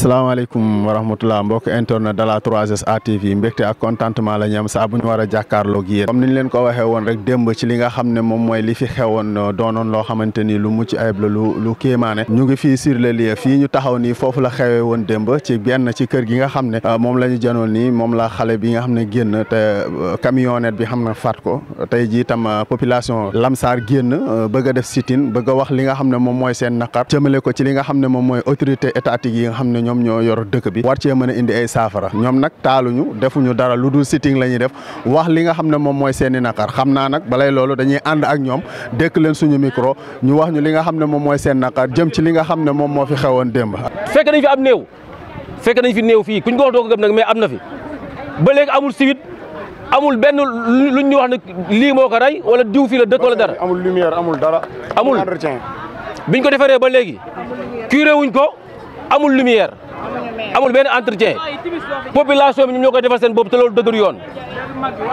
asalaamaaleykum wa rahmatulah mbokk internet de la 3SA TV mbégte ak contentement la ñu am saa bu ñu war a jàkkaarloog yéen comme ni ñu leen ko waxee woon rek démb ci li nga xam ne moom mooy li fi xewoon doonoon loo xamante ni lu mucc ayib la lu kéemaane ñu ngi fii sur le lieu fii ñu taxaw nii foofu la xewee woon démb ci benn ci kër gi nga xam ne moom la ñu janoon nii moom la xale bi nga xam ne génn te camionnette bi xam na faat ko tey jii tam population Lamsar génn bëgg a def sit-in bëgg a wax li nga xam ne moom mooy seen naqar jëmale ko ci li nga xam ne moom mooy autorité étatique yi nga xam ne ñoom ñoo yor dëkk bi war cee mën a indi ay saafara ñoom nag taaluñu defuñu dara lu dul sitting la ñuy def wax li nga xam ne moom mooy seeni naqar xam naa nag balay loolu dañuy ànd ak ñoom dékk leen suñu micro ñu wax ñu li nga xam ne moom mooy seen naqar jëm ci li nga xam ne moom moo fi xewoon démb. fekk nañ fi am néew fekk nañ fi néew fii kuñ ko wax doo ko gëm nag mais am na fi ba léegi amul suite amul benn luñ ñu wax ne lii moo ko rey wala diw fii la dëkk wala dara. amul lumière amul dara. amul entretien biñ ko defaree ba léegi curé wuñ ko amul lumière amul benn entretien population bi ñoom ñoo koy defal seen bopp te loolu dëgër yoon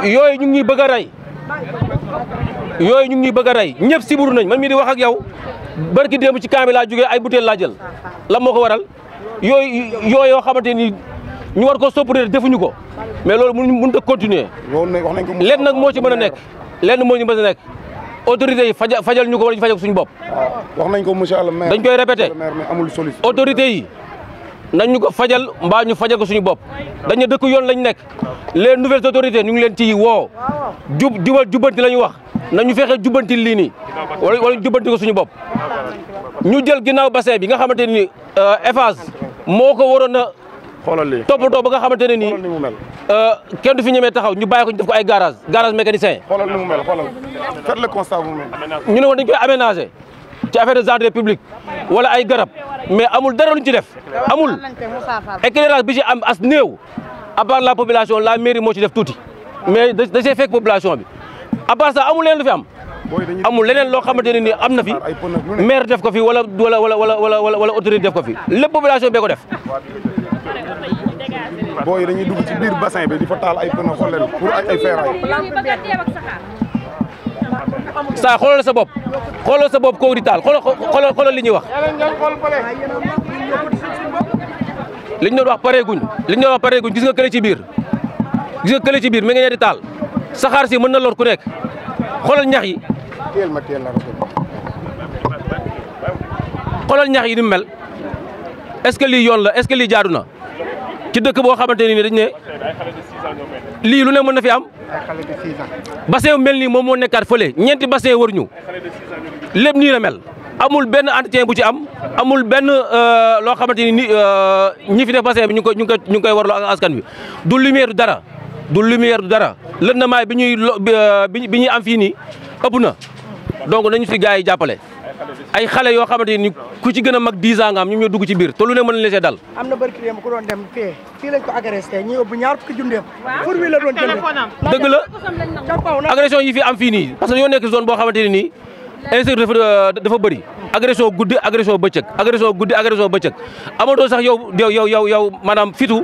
yooyu ñu ngi ñuy bëgg a rey yooyu ñu ngi ñuy bëgg a rey ñëpp siburu nañ man mii di wax ak yow barki démb ci camp bi laa jógee ay butéel laa jël lan moo ko waral yooyu yoo xamante ni ñu war ko sopparee defuñu ko mais loolu mënut a continuer lenn nag moo ci mën a nekk lenn moo ñu mën a nekk autorités yi fajal ñu ko wala ñu fajal ko suñu bopp. wax nañ ko monsieur le maire dañ koy répété amul solution. autorités yi nañ ñu ko fajal mbaa ñu fajal ko suñu bopp dañ ne dëkk yoon lañ nekk les nouvelles autorités ñu ngi leen ci woo jubal jubbanti la ñu wax nañu fexe jubbanti lii nii wala jubbanti ko suñu bopp. ñu jël ginnaaw bassin bi nga xamante ni Eiffage moo ko waroon a toppatoo ba nga xamante ne nii kenn du fi ñemee taxaw ñu bàyyi ko ñu def ko ay garage mécanicien. xoolal ni mu mel xoolal faites le constat vous même. ñu ne woon dañ koy aménager ci affaire de jardin public wala ay garab mais amul dara luñ ci def amul éclairage bi ci am as néew à part la population la mairie moo ci def tuuti mais da see fekk population bi à part ça amul leen lu fi am. amul leneen loo xamante ne nii am na fi maire def ko fi wala autorité def ko fi lépp population bee ko def. booy dañuy dugg ci biir bassin bi di fa taal ay pneu xool leen pour ay ferraille. saa xoolal sa bopp kooku di taal xoolal li ñuy wax. li ñu doon wax pareeguñ gis nga kële ci biir mi ngi ne di taal saxaar si mën na lor ku nekk xoolal ñax yi. xoolal ñax yi ni mu mel est-ce que lii yoon la est-ce que lii jaadu na ci dëkk boo xamante ni dañ ne lii lu ne mën na fi am. bassin mel nii moom moo nekkaat fële ñeenti bassin wër ñu lépp nii la mel amul benn entretien bu ci am amul benn loo xamante ni ñi fi def bassin bi ñu ngi koy warloo ak askan bi du lumière du dara lëndamaay bi ñuy am fii nii ëpp na donc nañu si gars yi jàppale ay xale yoo xamante ni ku ci gën a mag 10 ans nga am ñu ñoo dugg ci biir te lu ne mën nañ leen dal. am na barki démb ku doon dem fii lañ ko agressé ñu yóbbu ñaar fukki jundeem pour wi la doon jënd dëgg la agression yi fi am fii nii parce que ñoo nekk zone boo xamante ne nii insécurité dafa bëri agression guddi agression bëccëg amatoo sax yow maanaam fitu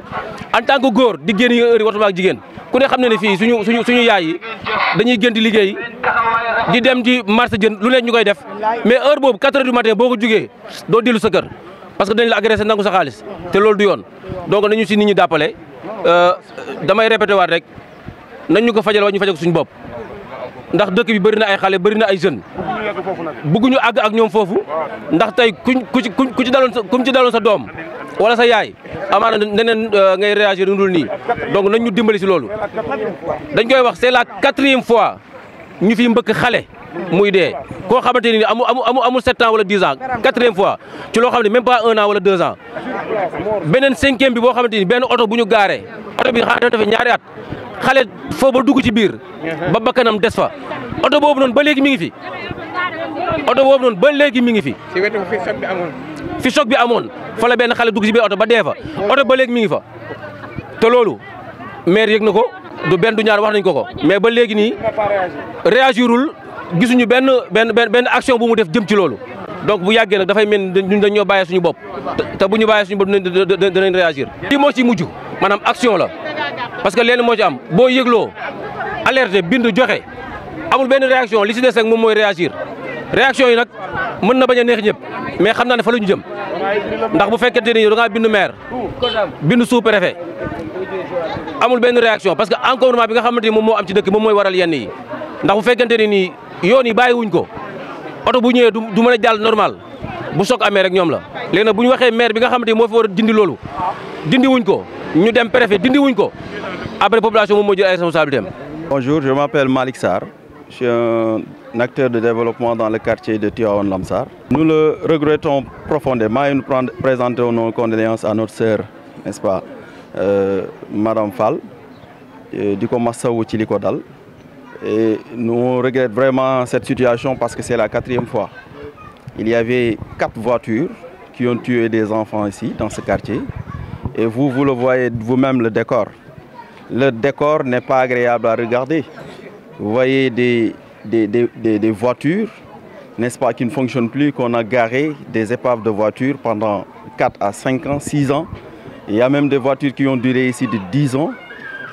en tant que góor di génn heure waxtu ak jigéen ku ne xam ne ne fii suñu yaay yi dañuy gën di liggéey di dem di marché jën lu nekk ñu koy def mais heure boobu 4 heures du matin boo ko jugee doo dellu sa kër parce que dañ la agressé nangu sa xaalis te loolu du yoon donc nañu si nit ñi dàppale damay répété waat rek nañ ñu ko fajal wa ñu fajal ko suñu bopp ndax dëkk bi bëri na ay xale bëri na ay jeunes bëgguñu àgg ak ñoom foofu ndax tey ku ci daloon sa doom wala sa yaay amaana neneen ngay réagir dul nii donc nañ ñu dimbali si loolu dañ koy wax c'est la 4e fois ñu fi mbëkk xale muy dee koo xamante ni amul 7 ans wala 10 ans 4e fois ci loo xam ne même pas 1 an wala 2 ans beneen 5e bi boo xamante ni benn oto bu ñu gaaree oto bi xanaa dafa ñaari at xale foofu ba dugg ci biir ba bakkanam des fa oto boobu noonu ba léegi mi ngi fi ci wetu fi choc bi amoon fa la benn xale dugg ci biir oto ba dee fa oto ba léegi mi ngi fa te loolu maire yëg na ko du benn du ñaar wax nañ ko mais ba léegi nii réagirul gisuñu benn action bu mu def jëm ci loolu donc bu yàggee nag dafay mel ni dañ ñoo bàyyee suñu bopp te bu ñu bàyyee suñu bopp dinañ réagir. lii moo ci mujj maanaam action la parce que leen moo ci am boo yëgloo alerte bind joxe amul benn réaction li ci des rek moom mooy réagir réaction yi nag mën na bañ a neex ñëpp mais xam naa ne fa la ñu jëm ndax bu fekkente ni yow da ngaa bindu maire bindu sous-préfet amul benn réaction parce que encombrement bi nga xamante ni moom moo am ci dëkk moom mooy waral yenn yi ndax bu fekkente ni nii yoon yi bàyyiwuñ ko oto bu ñëwee du mën a jàll normal bu soog amee rek ñoom la léegi nag bu ñu waxee maire bi nga xamante ni moo fi war a dindi loolu dindi wuñ ko ñu dem préfet dindi wuñ ko après population moom moo jël ay responsabilité am. Bonjour, je m'appelle Malik Sarr. Je suis un acteur de développement dans le quartier de Tivaouane Lamsar. Nous le regrettons profondément et nous présentons nos condoléances à notre sœur, n'est-ce pas, Madame Fall, du Komassaou Tchilikodal. Et nous regrettons vraiment cette situation parce que c'est la 4e fois. Il y avait 4 voitures qui ont tué des enfants ici, dans ce quartier. Et vous le voyez vous-même, le décor. Le décor n'est pas agréable à regarder. Vous voyez des voitures, n'est-ce pas, qui ne fonctionnent plus, qu'on a garé des épaves de voitures pendant 4 à 5 ans, 6 ans. Il y a même des voitures qui ont duré ici de 10 ans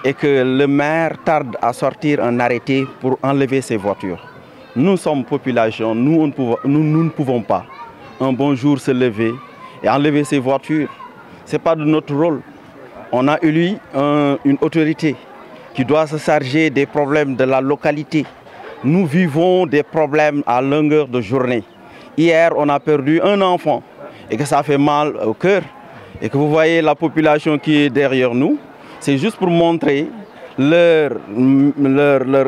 et que le maire tarde à sortir un arrêté pour enlever ces voitures. Nous sommes population, nous ne pouvons pas un bon jour se lever et enlever ces voitures. Ce n'est pas de notre rôle. On a élu une autorité qui doit se charger des problèmes de la localité. Nous vivons des problèmes à longueur de journée. Hier, on a perdu un enfant et que ça fait mal au cœur. Et que vous voyez la population qui est derrière nous, c'est juste pour montrer leur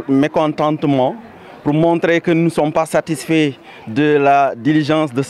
mécontentement, pour montrer que nous ne sommes pas satisfaits de la diligence de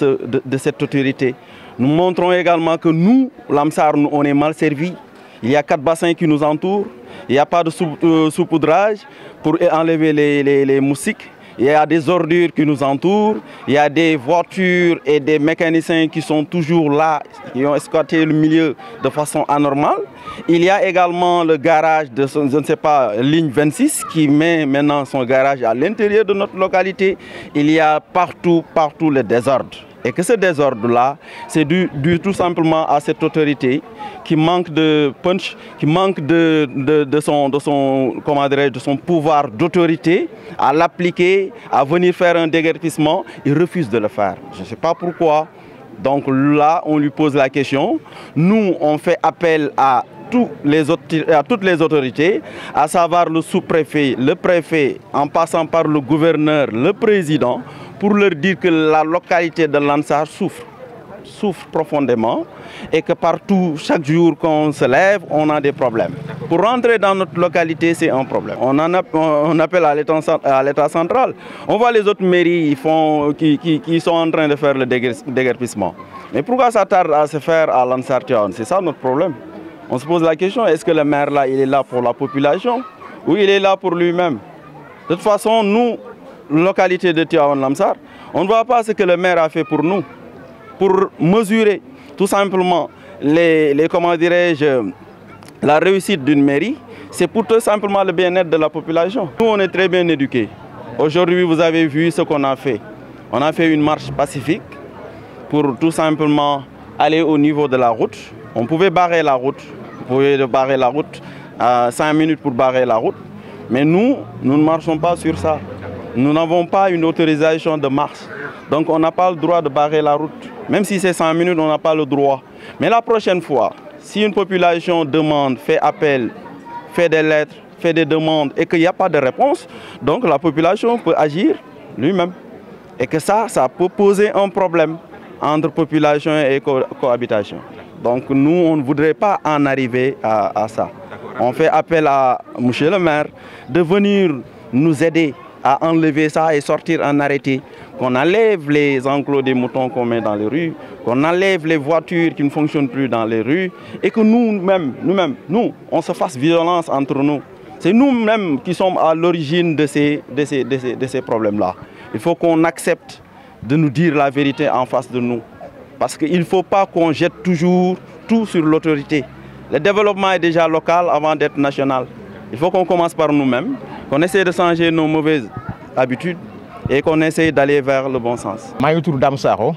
cette autorité. Nous montrons également que nous, Lamsar, on est mal servis. Il y a 4 bassins qui nous entourent. Il n'y a pas de saupoudrage pour enlever les moustiques. Il y a des ordures qui nous entourent. Il y a des voitures et des mécaniciens qui sont toujours là, qui ont escorté le milieu de façon anormale. Il y a également le garage de, je ne sais pas, ligne 26 qui met maintenant son garage à l'intérieur de notre localité. Il y a partout le désordre. Et que ce désordre-là, c'est dû tout simplement à cette autorité qui manque de punch, qui manque de son pouvoir d'autorité à l'appliquer, à venir faire un déguerpissement. Il refuse de le faire. Je ne sais pas pourquoi. Donc là, on lui pose la question. Nous, on fait appel à toutes les autorités, à savoir le sous-préfet, le préfet, en passant par le gouverneur, le président, pour leur dire que la localité de Lansar souffre profondément et que partout, chaque jour qu'on se lève, on a des problèmes. Pour rentrer dans notre localité, c'est un problème. On appelle à l'État central. On voit les autres mairies qui sont en train de faire le déguerpissement. Mais pourquoi ça tarde à se faire à Lansar? C'est ça notre problème. On se pose la question, est-ce que le maire là, il est là pour la population ou il est là pour lui-même? De toute façon, nous, localité de Tivaouane Lamsar, on ne voit pas ce que le maire a fait pour nous, pour mesurer tout simplement la réussite d'une mairie. C'est pour tout simplement le bien-être de la population. Nous, on est très bien éduqués. Aujourd'hui, vous avez vu ce qu'on a fait. On a fait une marche pacifique pour tout simplement aller au niveau de la route. On pouvait barrer la route. Vous pouvez barrer la route, 5 minutes pour barrer la route. Mais nous ne marchons pas sur ça. Nous n'avons pas une autorisation de marche. Donc on n'a pas le droit de barrer la route. Même si c'est 5 minutes, on n'a pas le droit. Mais la prochaine fois, si une population demande, fait appel, fait des lettres, fait des demandes et qu'il n'y a pas de réponse, donc la population peut agir lui-même. Et que ça peut poser un problème entre population et cohabitation. Donc nous, on ne voudrait pas en arriver à ça. On fait appel à M. le maire de venir nous aider à enlever ça et sortir un arrêté, qu'on enlève les enclos des moutons qu'on met dans les rues, qu'on enlève les voitures qui ne fonctionnent plus dans les rues et que nous-mêmes, on se fasse violence entre nous. C'est nous-mêmes qui sommes à l'origine de ces problèmes-là. Il faut qu'on accepte de nous dire la vérité en face de nous. Parce qu'il ne faut pas qu'on jette toujours tout sur l'autorité. Le développement est déjà local avant d'être national. Il faut qu'on commence par nous-mêmes, qu'on essaie de changer nos mauvaises habitudes et qu'on essaie d'aller vers le bon sens. Je suis Dame Sakho,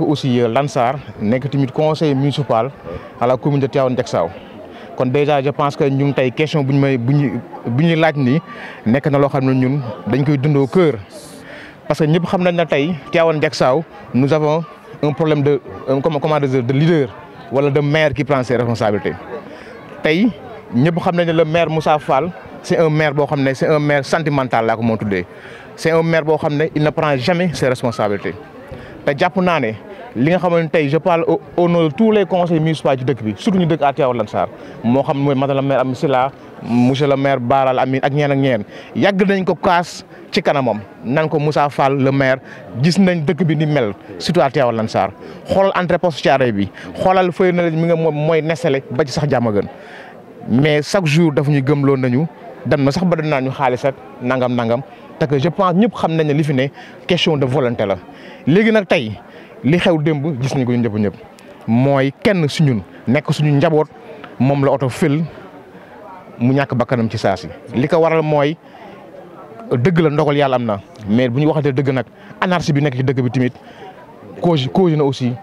aussi Lansar, conseiller municipal à la commune de Tivaouane Diacksao. Déjà, je pense que nous avons une question qui est au cœur. parce que ñëpp xam nañ ne tey Tivaouane Diacksao nous avons un problème de leader wala de maire qui prend ses responsabilités tey ñëpp xam nañ ne le maire Moussa Fall c'est un maire boo xam ne c'est un maire sentimental laa ko moo tuddee c'est un maire boo xam ne il ne prend jamais ses responsabilités te jàpp naa ne li nga xamante ne tey je parle au nom de tous les conseils municipaux ci dëkk bi surtout ñu dëkk à Tivaouane Lansar moo xam mooy madame la maire Amy Sylla monsieur le maire Baral Amine ak ñeen ak ñeen yàgg nañ ko kaas ci kanamam nan ko Moussa Fall le maire gis nañ dëkk bi ni mel surtout à Tivaouane Lansar xoolal entrée poste Thiaroye bi xoolal fëy na mi nga moom mooy nesele ba ci sax Diamaguène mais chaque jour daf ñuy gëmloo nañu dem na sax ba dinaa ñu xaalis ak nangam te que je pense ñëpp xam nañ ne li fi ne question de volonté la léegi nag tey li xew démb gis nañ ko ñun ñëpp mooy kenn su ñun nekk suñu njaboot moom la oto fël mu ñàkk bakkanam ci saa si li ko waral mooy dëgg la ndogal yàlla am na mais bu ñu waxatee dëgg nag anarchie bi nekk ci dëgg bi tamit cause na aussi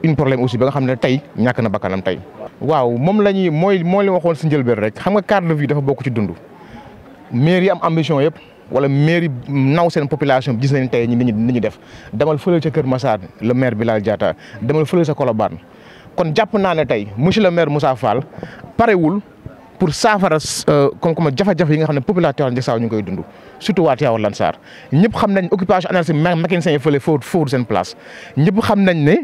une problème aussi ba nga xam ne tey ñàkk na bakkanam tey. waaw moom la ñuy mooy li waxoon si njëlbeen rek xam nga cadre de vie dafa bokk ci dund maire yi am ambition yëpp wala maire yi naw seen population bi gis nañ tey ni ñu def demal fële ca Kër Massar le maire Bilal Diatta demal fële ca Colobane kon jàpp naa ne tey monsieur le maire Moussa Fall parewul pour saafara comme jafe-jafe yi nga xam ne population Tivaouane Diacksao ñu ngi koy dund surtout waa Tivaouane Lansar ñëpp xam nañ occupation anarchique mécanicien yi fële foofu seen place ñëpp xam nañ ne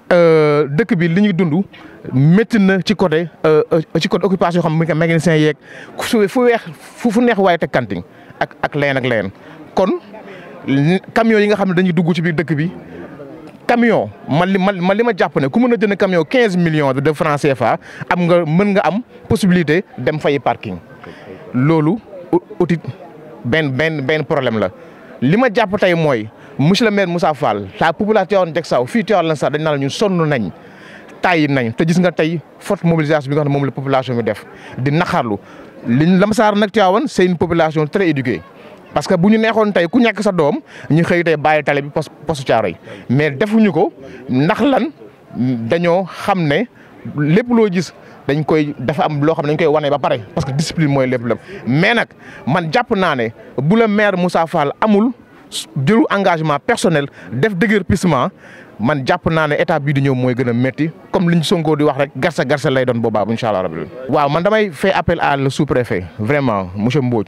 dëkk bi li ñuy dund métti na ci côté occupation yoo xam ne mécanicien yeeg fu neex waaye teg kanting ak leen kon camion yi nga xam ne dañuy dugg ci biir dëkk bi camion man li ma jàpp ne ku mën a jënd camion 15 millions de francs CFA mën nga am possibilité dem fay parking loolu outil benn problème la li ma jàpp tey mooy monsieur le maire Moussa Fall la population Tivaouane Diacksao fii Tivaouane Lansar dañ naan ñun sonn nañ tàyyi nañ te gis nga tey forte mobilisation bi nga xam ne moom la population bi def di naxarlu liñ Lansar nag Tivaouane c'est une population très éduquée parce que bu ñu neexoon tey ku ñàkk sa doom ñu xëy tey bàyyi tale bi poste Thiaroye mais defuñu ko ndax lan dañoo xam ne lépp loo gis dafa am loo xam ne dañ koy wane ba pare parce que discipline mooy lépp mais nag man jàpp naa ne bu la maire Moussa Fall amul jëlu engagement personnel def déguerpissement man jàpp naa ne état bii di ñëw mooy gën a métti comme liñ Sonko di wax rek garsa lay doon boobaa incha allah rabbi. waaw man damay fait appel à le sous-préfet vraiment monsieur Mbodj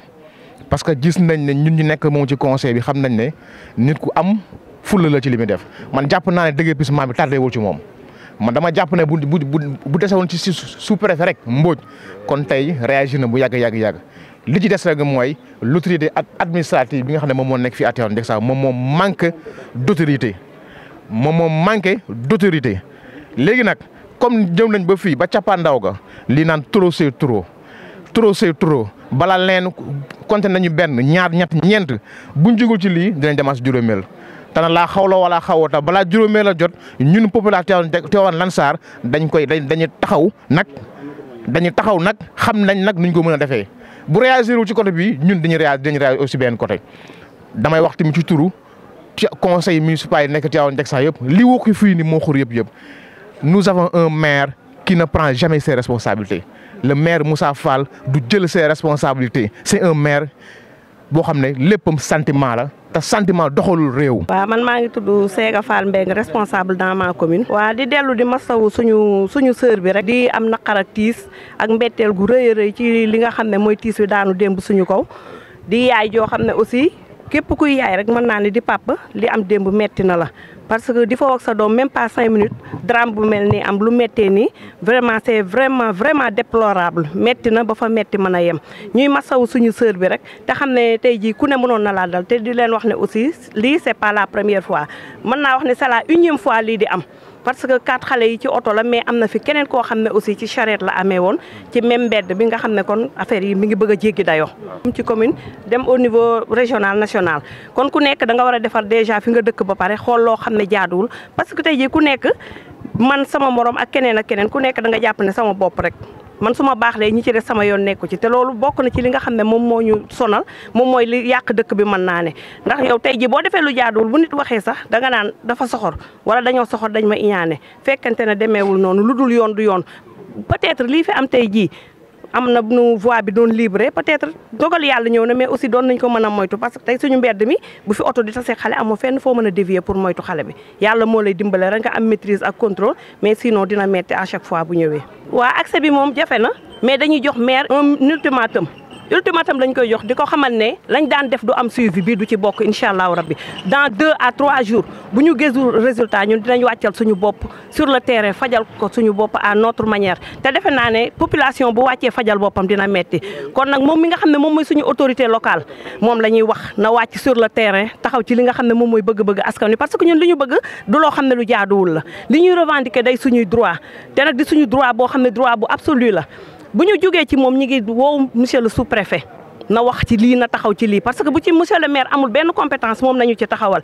parce que gis nañ ne ñun ñu nekk moom ci conseil bi xam nañ ne nit ku am fulla la ci li muy def man jàpp naa ne déguerpissement bi tardé wul ci moom. man dama jàpp ne bu dese woon ci sous-préfet rek Mbodj kon tey réagir na bu yàgg. li ci des rek mooy l'autorité administrative bi nga xam ne moom moo nekk fii à Tivaouane Diacksao moom moo manque d'autorité léegi nag comme ñëw nañ ba fii ba cappaandaw ga lii naan trop c'est trop balaa leen compté nañu benn ñaar ñeent buñ jógul ci lii dinañ demaat si juróomeel te nag laa xawla wala xawata balaa juróomeel a jot ñun population Tivaouane Lansar dañuy taxaw nag xam nañ nag nuñ ko mën a defee. bu réagir wu ci côté bi ñun dañuy réagir aussi benn côté damay wax tamit ci turu ci conseil municipal yi nekk Tivaouane Diacksao yëpp li woo ko fii ni moo xur yëpp nous avons un maire qui ne prend jamais ses responsabilités le maire Moussa Fall du jël ses responsabilités c'est un maire boo xam ne léppam sentiment la te sentiment doxalul réew. waaw man maa ngi tudd Séga Fall Mbengue responsable dans ma commune. waa di dellu di masawu suñu sœur bi rek. di am naqar ak tiis ak mbetteel gu rëy a rëy ci li nga xam ne mooy tiis wi daanu démb suñu kaw di yaay joo xam ne aussi képp kuy yaay rek mën naa ne di papa li am démb metti na la. parce que di fa wax sa doom même pas 5 minutes drame bu mel nii am lu méttee nii vraiment c'est vraiment déplorable métti na ba fa métti mën a yem ñuy masawu suñu sœur bi rek te xam ne tey jii ku ne mënoon na laa dal te di leen wax ne aussi lii c'est pas la première fois mën naa wax ne c'est la 1e fois lii di am parce que 4 xale yi ci oto la mais am na fi keneen koo xam ne aussi ci charrette la amee woon ci même mbedd bi nga xam ne kon affaire yi mi ngi bëgg a jéggi dayoo. ci commune dem au niveau régional national kon ku nekk da nga war a defar déjà fi nga dëkk ba pare xool loo xam ne jaaduwul parce que tey jii ku nekk man sama morom ak keneen ku nekk da nga jàpp ne sama bopp rek. man su ma baaxlee ñi ci des sama yoon nekku ci te loolu bokk na ci li nga xam ne moom moo ñu sonal moom mooy li yàq dëkk bi mën naa ne ndax yow tey ji boo defee lu jaaduwul bu nit waxee sax danga naan dafa soxor wala dañoo soxor dañ ma iñaane fekkante ne demeewul noonu lu dul yoon du yoon peut-être lii fi am tey jii am na nu voie bi doon libre peut-être dogal yàlla ñëw na mais aussi doon nañ ko mën a moytu parce que tey suñu mbedd mi bu fi oto di tasee xale amoo fenn foo mën a dévier pour moytu xale bi yàlla moo lay dimbale rek nga am maîtrise ak contrôle mais sinon dina metti à chaque fois bu ñëwee. waa accès bi moom jafe na mais dañuy jox maire un ultimatum lañ koy jox di ko xamal ne lañ daan def du am suivi bi du ci bokk incha allahu rabbi dans 2 à 3 jours bu ñu gisul résultat ñun dinañ wàccal suñu bopp sur le terrain fajal ko suñu bopp à notre manière te defe naa ne population bu wàccee fajal boppam dina metti kon nag moom mi nga xam ne moom mooy suñu autorité locale moom la ñuy wax na wàcc sur le terrain taxaw ci li nga xam ne moom mooy bëgg-bëgg askan wi parce que ñun li ñu bëgg du loo xam ne lu jaaduwul la li ñuy revendiquer day suñuy droit te nag di suñu droit boo xam ne droit bu absolu la bu ñu jógee ci moom ñi ngi woo monsieur le sous-préfet na wax ci lii na taxaw ci lii parce que bu ci monsieur le maire amul benn compétence moom nañu ci taxawal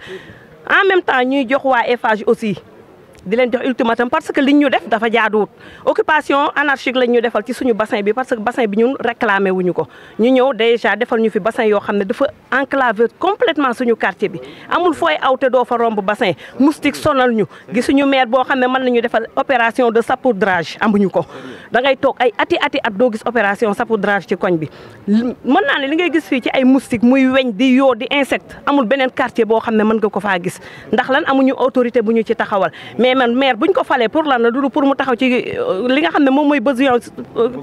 en même temps ñuy jox waa Eiffage aussi di leen jox ultimatum parce que liñ ñu def dafa jaaduwut occupation anarchique lañ ñu defal ci suñu bassin bi parce que bassin bi ñun réclamé wuñu ko ñu ñëw déjà defal ñu fi bassin yoo xam ne dafa enclavé complètement suñu quartier bi amul fooy aw te doo fa romb bassin moustique sonal ñu gisuñu maire boo xam ne mën nañu defal opération de saupoudrage amuñu ko da ngay toog ay ati at doo gis opération saupoudrage ci koñ bi mën naa ne li ngay gis fii ci ay moustique muy weñ di yoo di insecte amul beneen quartier boo xam ne mën nga ko faa gis ndax lan amuñu autorité bu ñu ci taxawal mais man maire buñ ko falee pour lan la du pour mu taxaw ci li nga xam ne moom mooy besoin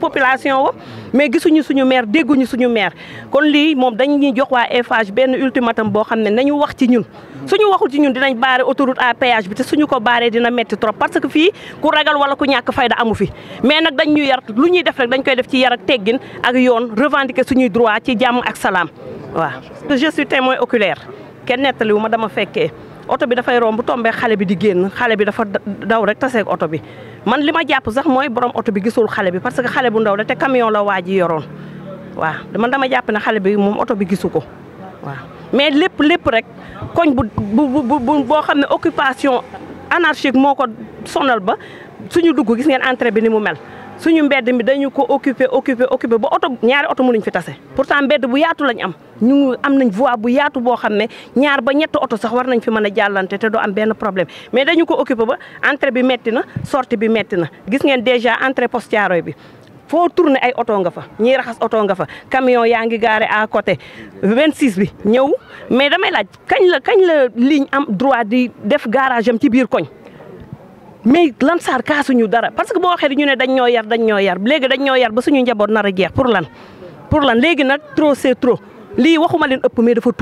population wa mais gisuñu suñu maire dégguñu suñu maire kon lii moom dañuy jox waa Eiffage benn ultimatum boo xam ne nañu wax ci ñun suñu waxul ci ñun dinañ baare autoroute à péage bi te suñu ko baaree dina metti trop parce que fii ku ragal wala ku ñàkk fayda amu fi mais nag dañ ñu yar lu ñuy def rek dañ koy def ci yar ak teggin ak yoon revendiquer suñuy droit ci jàmm ak salaam waaw. je suis témoin oculaire kenn nettaliwu ma dama fekkee oto bi dafay romb bu tombee xale bi di génn xale bi dafa daw rek taseeg oto bi man li ma jàpp sax mooy borom oto bi gisul xale bi parce que xale bu ndaw la te camion la waa ji yoroon waaw man dama jàpp ne xale bi moom oto bi gisu ko waaw mais lépp rek koñ boo xam ne occupation anarchique moo ko sonal ba suñu dugg gis ngeen entrée bi ni mu mel suñu mbedd mi dañu ko occupé ba oto ñaari oto mënuñ fi tase pourtant mbedd bu yaatu lañ am ñu am nañ voie bu yaatu boo xam ne ñaar ba ñett oto sax war nañ fi mën a jàllante te doo am benn problème mais dañu ko occupé ba entrée bi metti na sortie bi metti na gis ngeen déjà entrée Poste Thiaroye bi foo tourné ay oto nga fa ñiy raxas oto nga fa camion yaa ngi garé à côté 26 bi ñëw mais damay laaj kañ la ligne am droit di def garage am ci biir koñ mais Lansar kaasuñu dara parce que boo waxee ñu ne dañ ñoo yar léegi dañ ñoo yar ba suñu njaboot nar a jeex pour lan léegi nag trop c'est trop lii waxuma leen ëpp mais dafa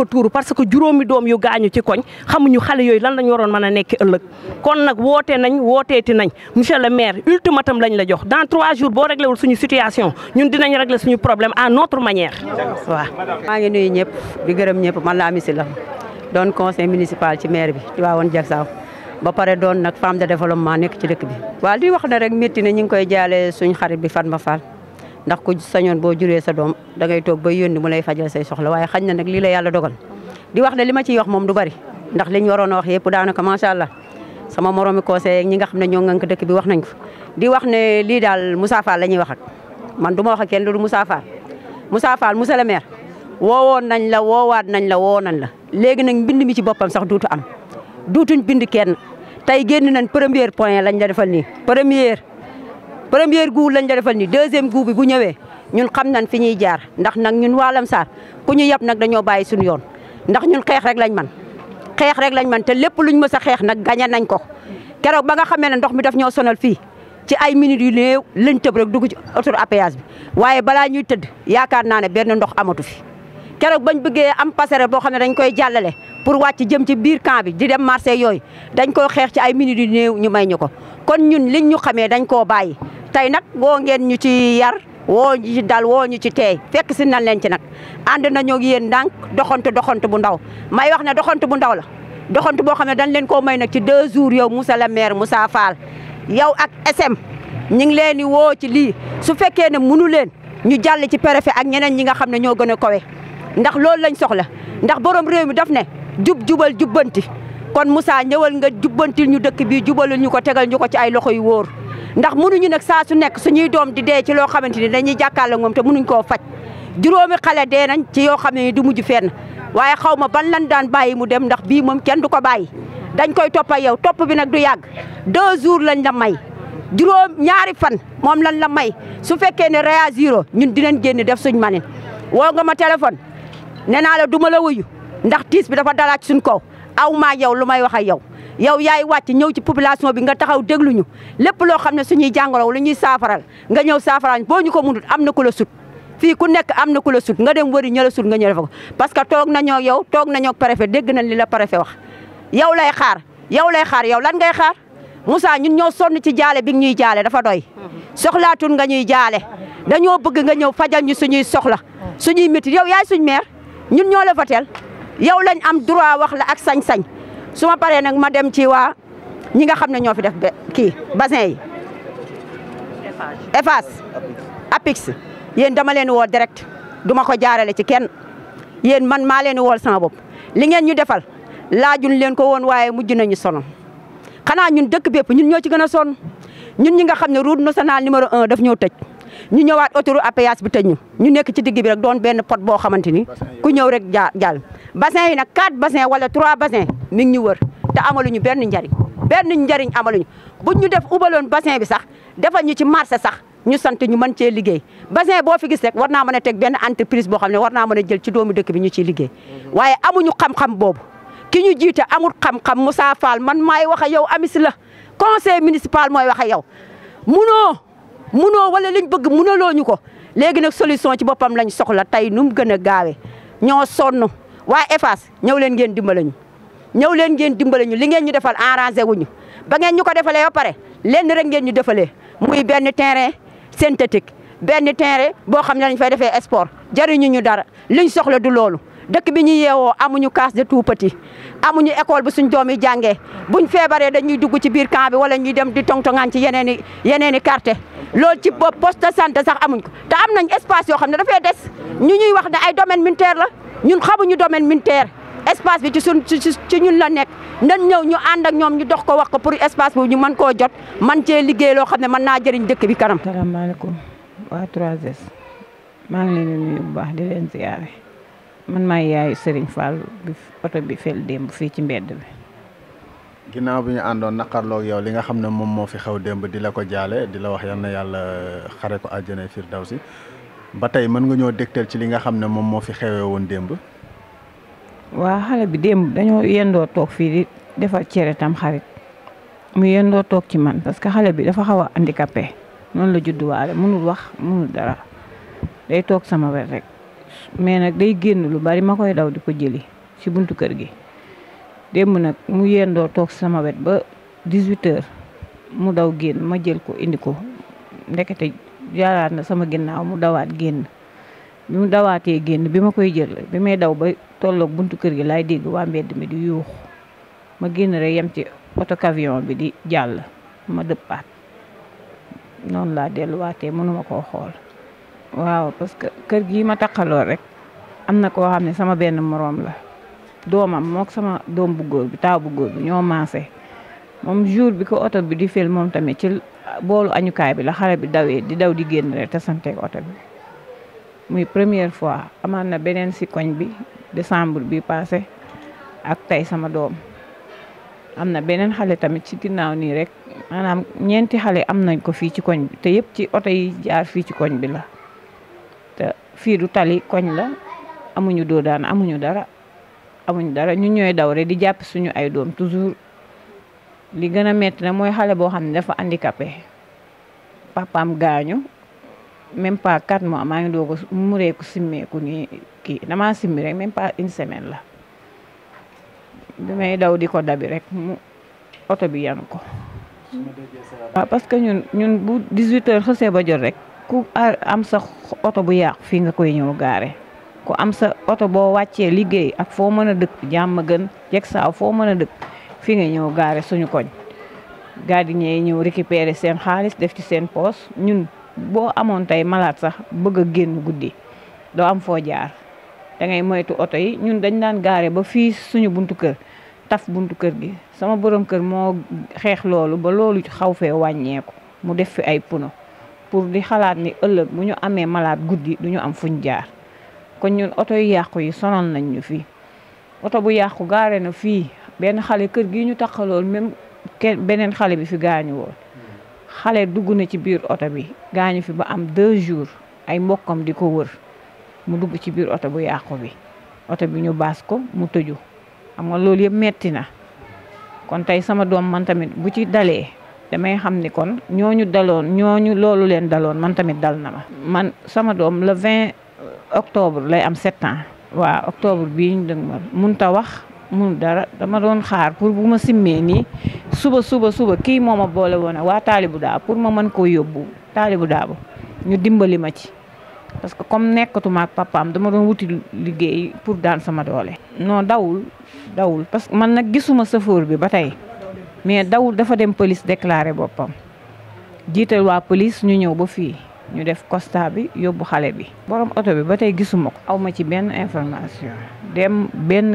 tuuru parce que juróomi doom yu gaañu ci koñ xamuñu xale yooyu lan lañ waroon mën a nekk ëllëg kon nag wooteeti nañ monsieur le maire ultimatum lañ la jox dans 3 jours boo réglé wul suñu situation ñun dinañ régler suñu problème à notre manière waaw. maa ngi nuyu ñëpp di gërëm ñëpp man la Amy Sylla doon conseil municipal ci maire bi Tivaouane Diacksao ba pare doon nag femme de développement nekk ci dëkk bi. waaw di wax ne rek métti na ñu ngi koy jaale suñu xarit bi Fatma Fall ndax ku sañoon boo juree sa doom da ngay toog ba yónni mu lay fajal say soxla waaye xañ na nag lii la yàlla dogal di wax ne li ma ciy wax moom du bari ndax liñ waroon a wax yëpp daanaka macha allah sama moromi conseil ñi nga xam ne ñoo ngànk dëkk bi wax nañ ko. di wax ne lii daal Moussa Fall la ñuy wax ak man du ma wax ak kenn du Moussa Fall monsieur le maire woowoon nañ la woowaat nañ la woo nañ la léegi nag mbind mi ci boppam sax duutu am duutuñ bind kenn tey génn nañ premier point lañ la defal nii première goût lañ la defal nii deuxième goût bi bu ñëwee ñun xam nañ fi ñuy jaar ndax nag ñun waa Lansar ku ñu yab nag dañoo bàyyi suñu yoon ndax ñun xeex rek lañ man te lépp luñ mës a xeex nag gañe nañ ko keroog ba nga xamee ne ndox mi daf ñoo sonal fii ci ay minutes yu néew lañ tëb rek dugg ci autoroute à péage bi waaye balaa ñuy tëdd yaakaar naa ne benn ndox amatu fi keroog bañ bëggee am passerelle boo xam ne dañ koy jàllale pour wàcc jëm ci biir camp bi di dem marché yooyu dañ koy xeex ci ay minutes yu néew ñu may ñu ko kon ñun liñ ñu xamee dañ koo bàyyi tey nag woo ngeen ñu ci yar woo ñu ci dal woo ñu ci teey fekk si nañ leen ci nag ànd nañoo ak yéen ndànk doxantu bu ndaw may wax ne doxantu bu ndaw la doxantu boo xam ne dañ leen koo may nag ci 2 jours yow monsieur le maire Moussa Fall yow ak SM ñu ngi leen di woo ci lii su fekkee ne mënu leen ñu jàll ci préfet ak ñeneen ñi nga xam ne ñoo gën a kawe ndax loolu lañ soxla ndax borom réew mi daf ne jubal jubbanti kon Moussa ñëwal nga jubbantil ñu dëkk bi jubalul ñu ko tegal ñu ko ci ay loxo yu wóor ndax mënuñu nag saa su nekk suñuy doom di dee ci loo xamante ni dañuy jàkkaarloo moom te mënuñ koo faj juróomi xale dee nañ ci yoo xam ne du mujj fenn waaye xaw ma ban lan daan bàyyi mu dem ndax bii moom kenn du ko bàyyi dañ koy toppa yow topp bi nag du yàgg 2 jours lañ la may ñaari fan moom lan la may su fekkee ne réagiro ñun dinañ génn def suñ manin woo nga ma téléphone nee naa la duma la wuyu ndax tiis bi dafa dalaat suñ kaw aw maa yow lu may wax ak yow yow yaay wàcc ñëw ci population bi nga taxaw dégluñu lépp loo xam ne suñuy jàngoro lu ñuy saafaral nga ñëw saafaral boo ñu ko mënut am na ku la sut fii ku nekk am na ku la sut nga dem wëri ña la sut nga ñëw defe ko parce que toog nañoo yow toog nañoo préfet dégg nañ li la préfet wax yow lay xaar yow lan ngay xaar Moussa ñun ñoo sonn ci jaale bi ñuy jaale dafa doy soxlaatul nga ñuy jaale dañoo bëgg nga ñëw fajal ñu suñuy soxla suñuy métti yow yaay suñ maire ñun ñoo la votel yow lañ am droit wax la ak sañ-sañ su ma paree nag ma dem ci waa ñi nga xam ne ñoo fi def kii bassin yi EFAS APIX yéen dama leen woo direct duma ko jaarale ci kenn yéen man maa leen wool sama bopp li ngeen ñu defal laajuñ leen ko woon waaye mujj nañu sonn xanaa ñun dëkk bépp ñun ñoo ci gën a sonn ñun ñi nga xam ne route nationale numéro 1 daf ñoo tëj ñu ñëwaat autoroute à péage bi tëj ñu nekk ci digg bi rek doon benn pot boo xamante ni ku ñëw rek jàll bassin yi nag 4 bassin wala 3 bassin mi ngi ñu wër te amaluñu benn njariñ amaluñu buñ ñu def ubaloon bassin bi sax defal ñu ci marché sax ñu sant ñu mën cee liggéey bassin boo fi gis rek war naa mën a teg benn entreprise boo xam ne war naa mën a jël ci doomu dëkk bi ñu ciy liggéey waaye amuñu xam-xam boobu ki ñu jiite amul xam-xam Moussa Fall man maay wax ak yow amis la conseil municipal mooy wax ak yow munoo wala liñ bëgg munaloo ñu ko léegi nag solution ci boppam lañ soxla tey nu mu gën a gaawee ñoo sonn waaye EFAS ñëw leen ngeen dimbale ñu li ngeen ñu defal arrangé wuñu ba ngeen ñu ko defalee ba pare lenn rek ngeen ñu defalee muy benn terrain synthétique benn terrain boo xam ne lañ fay defee sport jariñu ñu dara liñ soxla du loolu dëkk bi ñu yeewoo amuñu case de tout petit amuñu école bu suñ doom yi jàngee buñ feebaree dañuy dugg ci biir camp bi wala ñuy dem di tongtongaan ci yeneeni quartier loolu ci bopp poste de santé sax amuñ ko te am nañ espace yoo xam ne dafay des ñu ñuy wax ne ay domaine militaire la ñun xamuñu domaine militaire espace bi ci ñun la nekk nan ñëw ñu ànd ak ñoom ñu dox ko wax ko pour espace boobu ñu mën koo jot man cee liggéey loo xam ne mën naa jëriñ dëkk bi kanam. salaamaaleykum waa 3S maa ngi leen di nuyu bu baax di leen ziyaare man maay yaayu Serigne Fall bi oto bi fel démb fii ci mbedd bi. ginnaaw bi ñu àndoon naqarloog yow li nga xam ne moom moo fi xew démb di la ko jaale di la wax yal na yàlla xare ko àjjana firdawsi ba tey mën nga ñoo dégtal ci li nga xam ne moom moo fi xewee woon démb. waa xale bi démb dañoo yendoo toog fii di defar cere tam xarit mu yendoo toog ci man parce que xale bi dafa xaw a handicapé noonu la judduwaale mënul wax mënul dara day toog sama wet rek mais nag day génn lu bari ma koy daw di ko jëli ci buntu kër gi. démb nag mu yendoo toog sama wet ba 18h mu daw génn ma jël ko indi ko ndekete jaaraat na sama ginnaaw mu dawaat génn bi mu dawaatee génn bi ma koy jël bi may daw ba tolloog buntu kër gi laay dégg waa mbedd mi di yuuxu ma génn rek yem ci oto camion bi di jàll ma dëppaat noonu laa delluwaatee mënuma koo xool waaw parce que kër gi ma taqaloo rek am na koo xam ne sama benn moroom la doomam mook sama doom bu góor bi taaw bu góor bi ñoo maase moom jour bi ko oto bi di fel moom tamit ci boolu añukaay bi la xale bi dawee di daw di génn rek te santeeg oto bi muy première fois amaat na beneen si koñ bi décembre bi passé ak tey sama doom am na beneen xale tamit ci ginnaaw nii rek maanaam ñeenti xale am nañ ko fii ci koñ bi te yëpp ci oto yi jaar fii ci koñ bi la te fii du tali koñ la amuñu doo daan amuñu dara ñu ñooy daw rek di jàpp suñu ay doom toujours li gën a metti na mooy xale boo xam ne dafa handicapé papaam gaañu même pas 4 mois maa ngi doog a mureeku simmeeku nii kii damaa simmi rek même pas une semaine la bi may daw di ko dabi rek mu oto bi yanu ko waaw parce que ñun bu 18h xësee ba jot rek ku am sa oto bu yàqu fii nga koy ñëw gaare ku am sa oto boo wàccee liggéey ak foo mën a dëkk jàmm gën jeg saaw foo mën a dëkk fii nga ñëw gaare suñu koñ gardien yi ñëw récupérer seen xaalis def ci seen poos ñun boo amoon tey malade sax bëgg a génn guddi doo am foo jaar da ngay moytu oto yi ñun dañ daan gaare ba fii suñu buntu kër taf buntu kër gi sama borom kër moo xeex loolu ba loolu xaw fee wàññeeku mu def fi ay puno pour di xalaat ni ëllëg bu ñu amee malade guddi du ñu am fuñ jaar kon ñun oto yu yàqu yi sonal nañ ñu fii oto bu yàqu gaare na fii benn xale kër gi ñu taxalool même beneen xale bi fi gaañu woon xale dugg na ci biir oto bi gaañu fi ba am 2 jours ay mbokkam di ko wër mu dugg ci biir oto bu yàqu bi oto bi ñu baas ko mu tëju xam nga loolu yëpp metti na kon tey sama doom man tamit bu ci dalee damay xam ni kon ñooñu loolu leen daloon man tamit dal na ma. man sama doom le 20 octobre lay am 7 ans. waaw octobre bii ñu dëgg ma munta wax mun dara dama doon xaar pour bu ma simmee nii suba kii moo ma boole woon waa Talibou Dabo pour ma mën koo yóbbu Talibou Dabo ñu dimbali ma ci. parce que comme nekkatuma ak papaam dama doon wuti liggéey pour daan sama doole. non dawul parce que man nag gisuma chauffeur bi ba tey mais dawul dafa dem police déclaré boppam jiital waa police ñu ñëw ba fii ñu def constat bi yóbbu xale bi. borom oto bi ba tey gisuma ko. aw ma ci benn information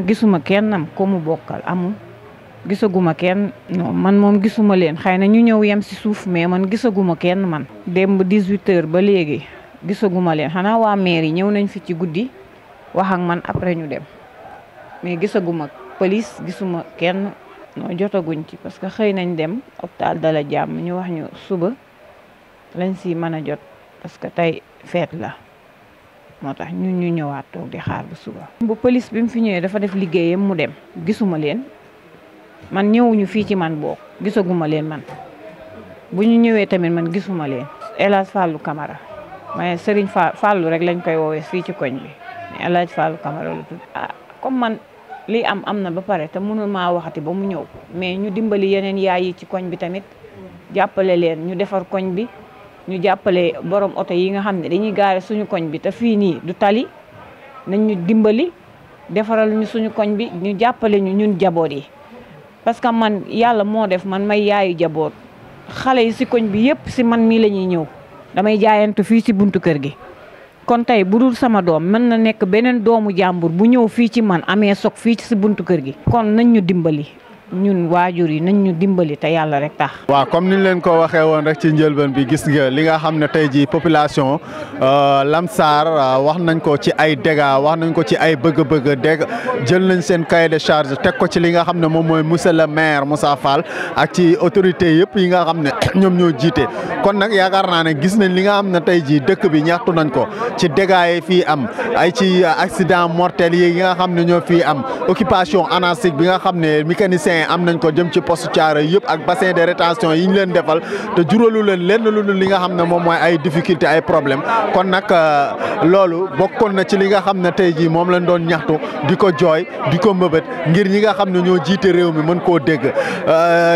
gisuma kennam ko mu bokkal amul gisaguma kenn non man moom gisuma leen xëy na ñu ñëw yem si suuf mais man gisaguma kenn man. démb 18h ba léegi. gisaguma leen xanaa waa mairie ñëw nañ fi ci guddi wax ak man après ñu dem mais gisaguma police gisuma kenn noo jotaguñ ci parce que xëy nañ dem hôpital Dala Jàmm ñu wax ñu suba lañ si mën a jot parce que tey feet la moo tax ñun ñu ñëwaat toog di xaar ba suba. bu police bi mu fi ñëwee dafa def liggéeyam mu dem gisuma leen man ñëwuñu fii ci man boog gisaguma leen man bu ñu ñëwee tamit man gisuma leen. El Hadj Fallou Camara. mais Serigne Fallou rek lañ koy woowee fii ci koñ bi mais El Hadj Fallou Camara la tudd. comme man lii am na ba pare te mënul maa waxati ba mu ñëw mais ñu dimbali yeneen yaay yi ci koñ bi tamit jàppale leen ñu defar koñ bi ñu jàppale borom oto yi nga xam ne dañuy gaare suñu koñ bi te fii nii du tali nañ ñu dimbali defaral ñu suñu koñ bi ñu jàppale ñu ñun jaboot yi parce que man yàlla moo def man may yaayu jaboot xale yi si koñ bi yëpp si man mii la ñuy ñëw. damay jaayantu fii ci buntu kër gi kon tey bu dul sama doom mën na nekk beneen doomu jàmbur bu ñëw fii ci man amee soog fii ci buntu kër gi. kon nañ ñu dimbali ñun waajur yi nañ ñu dimbali te yàlla rek tax. waaw comme niñ leen ko waxee woon rek ci njëlbeen bi gis nga li nga xam ne tey jii population Lamsar wax nañ ko ci ay dégâts wax nañ ko ci ay bëgg-bëgg dégg jël nañ seen cahier de charge teg ko ci li nga xam ne moom mooy monsieur le maire Moussa Fall ak ci autorité yëpp yi nga xam ne ñoom ñoo jiite. kon nag yaakaar naa ne gis nañ li nga xam ne tey jii dëkk bi ñaxtu nañ ko ci dégâts yi fii am ay ci accident mortel yi nga xam ne ñoo fii am occupation anarchique bi nga xam ne mécanicien am nañ ko jëm ci poste Thiaroye yëpp ak bassin de rétention yi ñu leen defal te juralu leen lenn lu li nga xam ne moom mooy ay difficulté ay problème kon nag loolu bokkoon na ci li nga xam ne tey jii moom lañ doon ñaxtu di ko jooy di ko mbëbët ngir ñi nga xam ne ñoo jiite réew mi mën koo dégg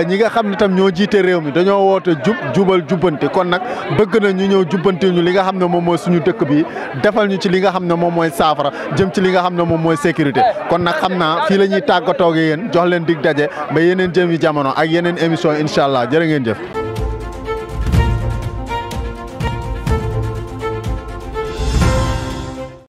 ñi nga xam ne tam ñoo jiite réew mi dañoo woote jubal jubbante kon nag bëgg na ñu ñëw jubbante ñu li nga xam ne moom mooy suñu dëkk bi defal ñu ci li nga xam ne moom mooy saafara jëm ci li nga xam ne moom mooy sécurité kon nag xam naa fii la ñuy tàggatoo ak yéen jox leen dig daje ba yeneen jëm yi jamono ak yeneen émission incha allah jërë ngeen jëf.